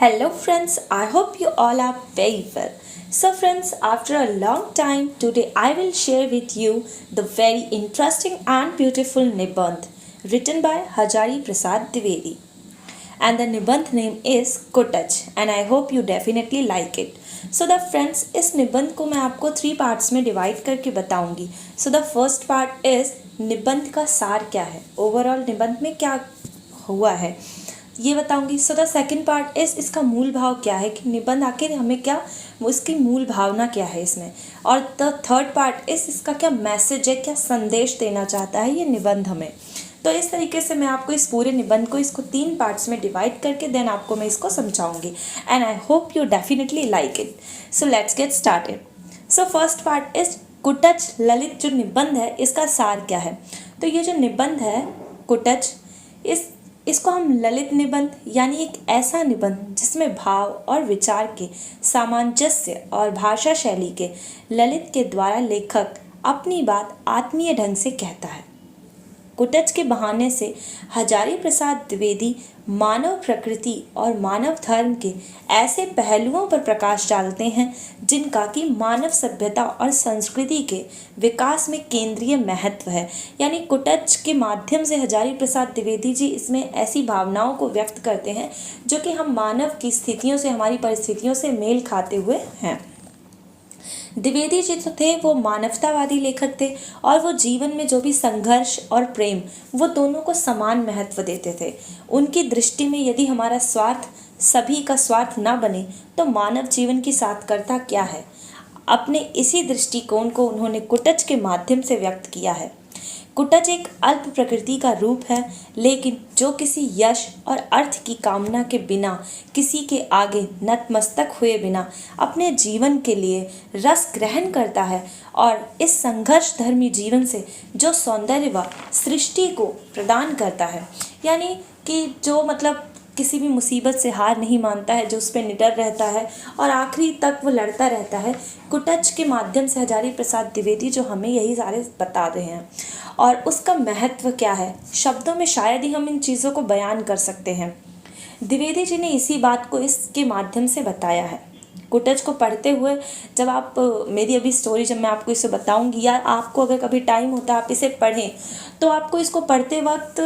Hello, friends. I hope you all are very well. So, friends, after a long time, today I will share with you the very interesting and beautiful Nibandh written by Hajari Prasad Dwivedi. And the Nibandh name is Kutach, and I hope you definitely like it. So the friends, इस निबंध को मैं आपको 3 parts में divide करके बताऊंगी. So the first part is निबंध का सार क्या है, ओवरऑल निबंध में क्या हुआ है ये बताऊंगी. So the second part is इसका मूल भाव क्या है कि निबंध आखिर हमें क्या, उसकी मूल भावना क्या है इसमें. और द थर्ड पार्ट इज इसका क्या मैसेज है, क्या संदेश देना चाहता है ये निबंध हमें. तो इस तरीके से मैं आपको इस पूरे निबंध को इसको 3 पार्ट्स में डिवाइड करके देन आपको मैं इसको समझाऊंगी. And I hope you definitely like it. So let's get started. So first part is Kutaj ललित. जो निबंध है इसका सार क्या है. तो ये जो निबंध है कुटच, इसको हम ललित निबंध यानी एक ऐसा निबंध जिसमें भाव और विचार के सामंजस्य और भाषा शैली के ललित के द्वारा लेखक अपनी बात आत्मीय ढंग से कहता है. कुटच के बहाने से हजारी प्रसाद द्विवेदी मानव प्रकृति और मानव धर्म के ऐसे पहलुओं पर प्रकाश डालते हैं जिनका कि मानव सभ्यता और संस्कृति के विकास में केंद्रीय महत्व है. यानी कुटच के माध्यम से हजारी प्रसाद द्विवेदी जी इसमें ऐसी भावनाओं को व्यक्त करते हैं जो कि हम मानव की स्थितियों से, हमारी परिस्थितियों से मेल खाते हुए हैं. द्विवेदी जी जो थे वो मानवतावादी लेखक थे और वो जीवन में जो भी संघर्ष और प्रेम वो दोनों को समान महत्व देते थे. उनकी दृष्टि में यदि हमारा स्वार्थ सभी का स्वार्थ ना बने तो मानव जीवन की सार्थकता क्या है. अपने इसी दृष्टिकोण को उन्होंने कुटच के माध्यम से व्यक्त किया है. कुटच एक अल्प प्रकृति का रूप है, लेकिन जो किसी यश और अर्थ की कामना के बिना, किसी के आगे नतमस्तक हुए बिना अपने जीवन के लिए रस ग्रहण करता है और इस संघर्ष धर्मी जीवन से जो सौंदर्य व सृष्टि को प्रदान करता है, यानी कि जो मतलब किसी भी मुसीबत से हार नहीं मानता है, जो उस पर निडर रहता है और आखिरी तक वो लड़ता रहता है. कुटच के माध्यम से हजारी प्रसाद द्विवेदी जो हमें यही सारे बता रहे हैं. और उसका महत्व क्या है, शब्दों में शायद ही हम इन चीज़ों को बयान कर सकते हैं. द्विवेदी जी ने इसी बात को इसके माध्यम से बताया है. कुटच को पढ़ते हुए जब आप मेरी अभी स्टोरी जब मैं आपको इसे बताऊंगी, या आपको अगर कभी टाइम होता है आप इसे पढ़ें, तो आपको इसको पढ़ते वक्त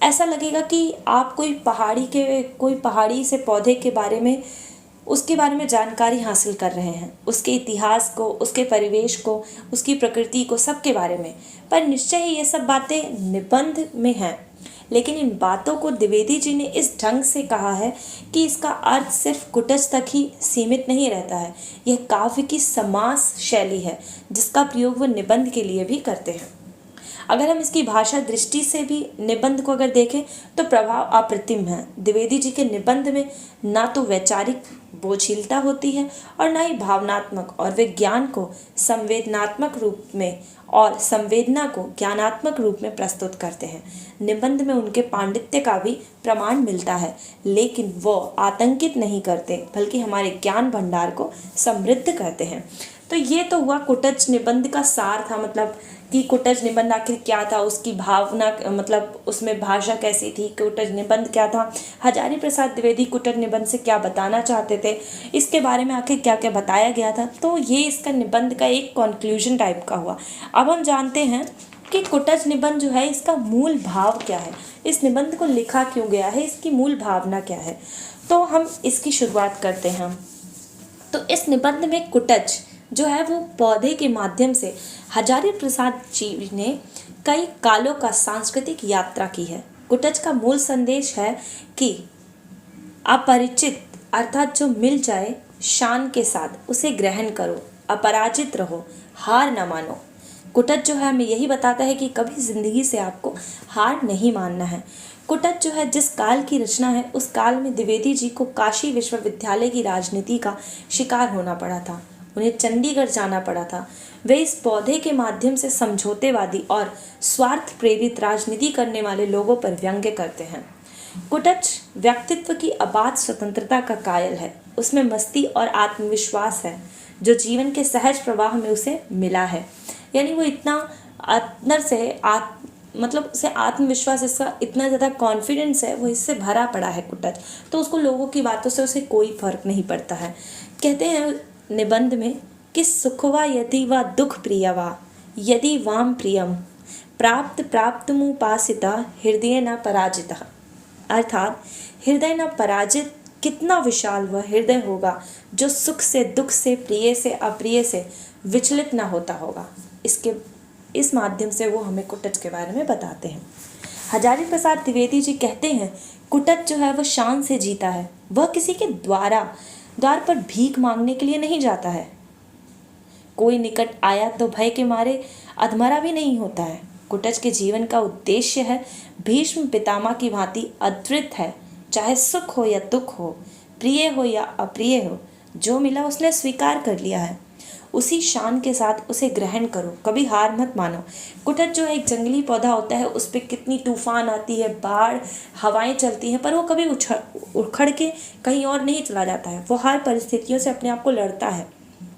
ऐसा लगेगा कि आप कोई पहाड़ी से पौधे के बारे में, उसके बारे में जानकारी हासिल कर रहे हैं, उसके इतिहास को, उसके परिवेश को, उसकी प्रकृति को, सबके बारे में. पर निश्चय ही ये सब बातें निबंध में हैं, लेकिन इन बातों को द्विवेदी जी ने इस ढंग से कहा है कि इसका अर्थ सिर्फ कुटच तक ही सीमित नहीं रहता है. यह काव्य की समास शैली है जिसका प्रयोग वो निबंध के लिए भी करते हैं. अगर हम इसकी भाषा दृष्टि से भी निबंध को अगर देखें तो प्रभाव अप्रतिम है. द्विवेदी जी के निबंध में ना तो वैचारिक बोझिलता होती है और ना ही भावनात्मक, और वे ज्ञान को संवेदनात्मक रूप में और संवेदना को ज्ञानात्मक रूप में प्रस्तुत करते हैं. निबंध में उनके पांडित्य का भी प्रमाण मिलता है, लेकिन वो आतंकित नहीं करते बल्कि हमारे ज्ञान भंडार को समृद्ध करते हैं. तो ये तो हुआ कुटच निबंध का सार था, मतलब कि कुटच निबंध आखिर क्या था, उसकी भावना, मतलब उसमें भाषा कैसी थी, कुटच निबंध क्या था, हजारी प्रसाद द्विवेदी कुटच निबंध से क्या बताना चाहते थे, इसके बारे में आखिर क्या क्या बताया गया था. तो ये इसका निबंध का एक कंक्लूजन टाइप का हुआ. अब हम जानते हैं कि कुटच निबंध जो है इसका मूल भाव क्या है, इस निबंध को लिखा क्यों गया है, इसकी मूल भावना क्या है. तो हम इसकी शुरुआत करते हैं. तो इस निबंध में कुटच जो है वो पौधे के माध्यम से हजारी प्रसाद जी ने कई कालों का सांस्कृतिक यात्रा की है. कुटच का मूल संदेश है कि अपरिचित अर्थात जो मिल जाए शान के साथ उसे ग्रहण करो, अपराजित रहो, हार न मानो. कुटच जो है हमें यही बताता है कि कभी ज़िंदगी से आपको हार नहीं मानना है. कुटच जो है जिस काल की रचना है उस काल में द्विवेदी जी को काशी विश्वविद्यालय की राजनीति का शिकार होना पड़ा था. उन्हें चंडीगढ़ जाना पड़ा था. वे इस पौधे के माध्यम से समझौतेवादी और स्वार्थ प्रेरित राजनीति करने वाले लोगों पर व्यंग्य करते हैं. कुटच व्यक्तित्व की अबाध स्वतंत्रता का कायल है. उसमें मस्ती और आत्मविश्वास है जो जीवन के सहज प्रवाह में उसे मिला है. यानी वो इतना अंदर से मतलब उसे आत्मविश्वास, इसका इतना ज़्यादा कॉन्फिडेंस है, वो इससे भरा पड़ा है कुटच, तो उसको लोगों की बातों से उसे कोई फर्क नहीं पड़ता है। कहते हैं निबंध में कि सुखवा यदि वा दुख प्रियवा यदि वाम प्रियम प्राप्त प्राप्त मुपासिता हृदय न पराजिता। अर्थात हृदय न पराजित, कितना विशाल वह हृदय होगा जो सुख से दुख से प्रिय से अप्रिय से विचलित न होता होगा। इस माध्यम से वो हमें कुटच के बारे में बताते हैं। हजारी प्रसाद द्विवेदी जी कहते हैं कुटच जो है वह शान से जीता है, वह किसी के द्वार पर भीख मांगने के लिए नहीं जाता है। कोई निकट आया तो भय के मारे अधमरा भी नहीं होता है। कुटच के जीवन का उद्देश्य है भीष्म पितामह की भांति अद्वित है, चाहे सुख हो या दुख हो, प्रिय हो या अप्रिय हो, जो मिला उसने स्वीकार कर लिया है, उसी शान के साथ उसे ग्रहण करो, कभी हार मत मानो। कुटच जो है एक जंगली पौधा होता है, उस पर कितनी तूफान आती है, बाढ़, हवाएं चलती हैं, पर वो कभी उखड़ के कहीं और नहीं चला जाता है। वो हर परिस्थितियों से अपने आप को लड़ता है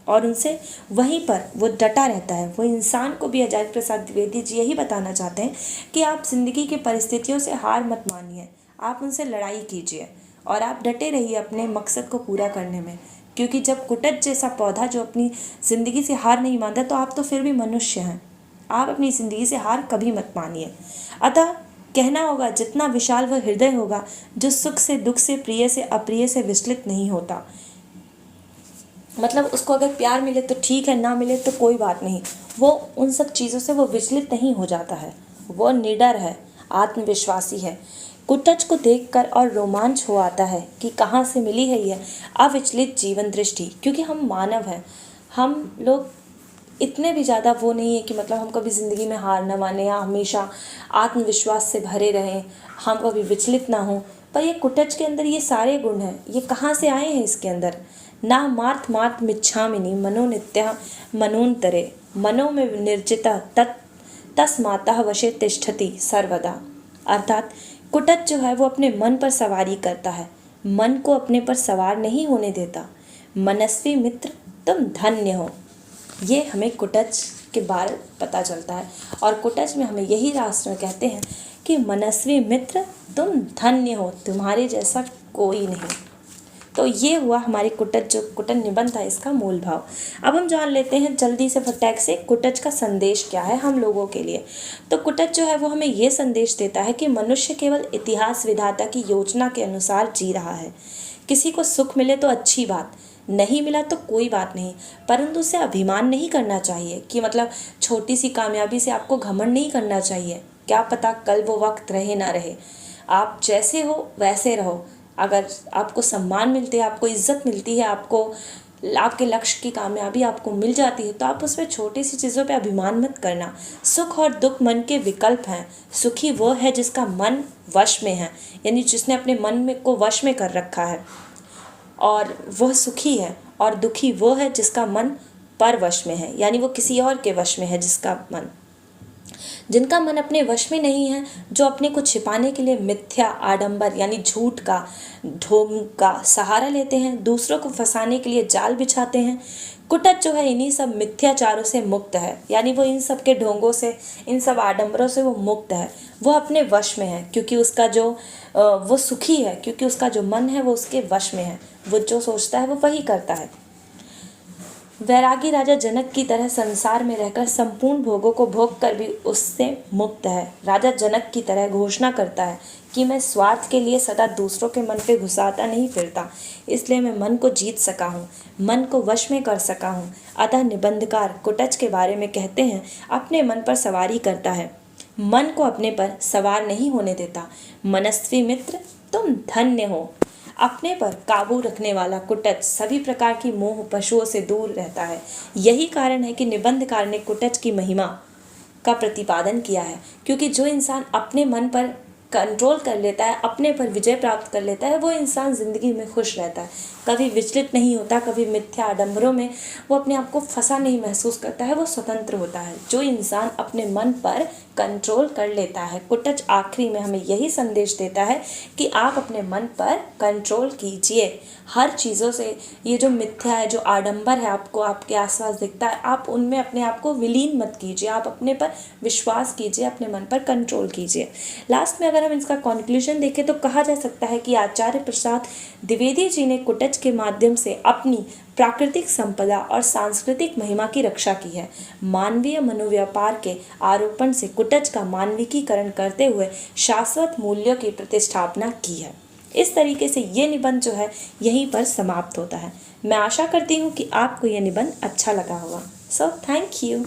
और उनसे वहीं पर वो डटा रहता है। वो इंसान को भी हजारी प्रसाद द्विवेदी जी यही बताना चाहते हैं कि आप जिंदगी की परिस्थितियों से हार मत मानिए, आप उनसे लड़ाई कीजिए और आप डटे रहिए अपने मकसद को पूरा करने में। क्योंकि जब कुटच जैसा पौधा जो अपनी ज़िंदगी से हार नहीं मानता, तो आप तो फिर भी मनुष्य हैं। आप अपनी ज़िंदगी से हार कभी मत मानिए। अतः कहना होगा जितना विशाल वह हृदय होगा जो सुख से दुख से प्रिय से अप्रिय से विचलित नहीं होता। मतलब उसको अगर प्यार मिले तो ठीक है, ना मिले तो कोई बात नहीं, वो उन सब चीज़ों से वो विचलित नहीं हो जाता है। वो निडर है, आत्मविश्वासी है। कुटच को देखकर और रोमांच हो आता है कि कहाँ से मिली है यह अविचलित जीवन दृष्टि। क्योंकि हम मानव हैं, हम लोग इतने भी ज़्यादा वो नहीं है कि मतलब हम कभी ज़िंदगी में हार न माने या हमेशा आत्मविश्वास से भरे रहें, हम कभी विचलित ना हों। पर ये कुटच के अंदर ये सारे गुण हैं। ये कहाँ से आए हैं इसके अंदर? ना मार्थ मार्थ मिच्छामिनी मनो नित्या मनोन्तरे मनो में निर्जिता तस्मातः वशे तिष्ठति सर्वदा। अर्थात कुटच जो है वो अपने मन पर सवारी करता है, मन को अपने पर सवार नहीं होने देता। मनस्वी मित्र तुम धन्य हो, ये हमें कुटच के बारे पता चलता है। और कुटच में हमें यही रास्ते कहते हैं कि मनस्वी मित्र तुम धन्य हो, तुम्हारे जैसा कोई नहीं। तो ये हुआ हमारी कुटच, जो कुटन निबंध था, इसका मूल भाव। अब हम जान लेते हैं जल्दी से फटाक से कुटच का संदेश क्या है हम लोगों के लिए। तो कुटच जो है वो हमें ये संदेश देता है कि मनुष्य केवल इतिहास विधाता की योजना के अनुसार जी रहा है। किसी को सुख मिले तो अच्छी बात, नहीं मिला तो कोई बात नहीं, परंतु उसे अभिमान नहीं करना चाहिए कि मतलब छोटी सी कामयाबी से आपको घमंड नहीं करना चाहिए। क्या पता कल वो वक्त रहे ना रहे। आप जैसे हो वैसे रहो। अगर आपको सम्मान मिलते हैं, आपको इज्जत मिलती है, आपको आपके लक्ष्य की कामयाबी आपको मिल जाती है, तो आप उसमें छोटी सी चीज़ों पे अभिमान मत करना। सुख और दुख मन के विकल्प हैं। सुखी वो है जिसका मन वश में है, यानी जिसने अपने मन में को वश में कर रखा है, और वह सुखी है। और दुखी वो है जिसका मन परवश में है, यानी वो किसी और के वश में है, जिनका मन अपने वश में नहीं है, जो अपने को छिपाने के लिए मिथ्या आडंबर यानी झूठ का ढोंग का सहारा लेते हैं, दूसरों को फंसाने के लिए जाल बिछाते हैं। कुटच जो है इन्हीं सब मिथ्याचारों से मुक्त है, यानी वो इन सब के ढोंगों से, इन सब आडंबरों से वो मुक्त है। वो अपने वश में है क्योंकि उसका जो वो सुखी है, क्योंकि उसका जो मन है वो उसके वश में है। वो जो सोचता है वो वही करता है। वैरागी राजा जनक की तरह संसार में रहकर संपूर्ण भोगों को भोग कर भी उससे मुक्त है। राजा जनक की तरह घोषणा करता है कि मैं स्वार्थ के लिए सदा दूसरों के मन पे घुसाता नहीं फिरता, इसलिए मैं मन को जीत सका हूँ, मन को वश में कर सका हूँ। अतः निबंधकार कुटच के बारे में कहते हैं अपने मन पर सवारी करता है, मन को अपने पर सवार नहीं होने देता। मनस्वी मित्र तुम धन्य हो। अपने पर काबू रखने वाला कुटच सभी प्रकार की मोह पशुओं से दूर रहता है। यही कारण है कि निबंधकार ने कुटच की महिमा का प्रतिपादन किया है, क्योंकि जो इंसान अपने मन पर कंट्रोल कर लेता है, अपने पर विजय प्राप्त कर लेता है, वो इंसान ज़िंदगी में खुश रहता है, कभी विचलित नहीं होता, कभी मिथ्या आडंबरों में वो अपने आप को फंसा नहीं महसूस करता है, वो स्वतंत्र होता है। जो इंसान अपने मन पर कंट्रोल कर लेता है। कुटच आखिरी में हमें यही संदेश देता है कि आप अपने मन पर कंट्रोल कीजिए। हर चीज़ों से ये जो मिथ्या है, जो आडंबर है आपको आपके आसपास दिखता है, आप उनमें अपने आप को विलीन मत कीजिए, आप अपने पर विश्वास कीजिए, अपने मन पर कंट्रोल कीजिए। लास्ट में अगर हम इसका कंक्लूजन देखें तो कहा जा सकता है कि आचार्य प्रसाद द्विवेदी जी ने कुटच के माध्यम से अपनी प्राकृतिक संपदा और सांस्कृतिक महिमा की रक्षा की है। मानवीय मनोव्यापार के आरोपण से कुटच का मानविकीकरण करते हुए शाश्वत मूल्यों की प्रतिष्ठापना की है। इस तरीके से ये निबंध जो है यहीं पर समाप्त होता है। मैं आशा करती हूँ कि आपको ये निबंध अच्छा लगा होगा। So thank you.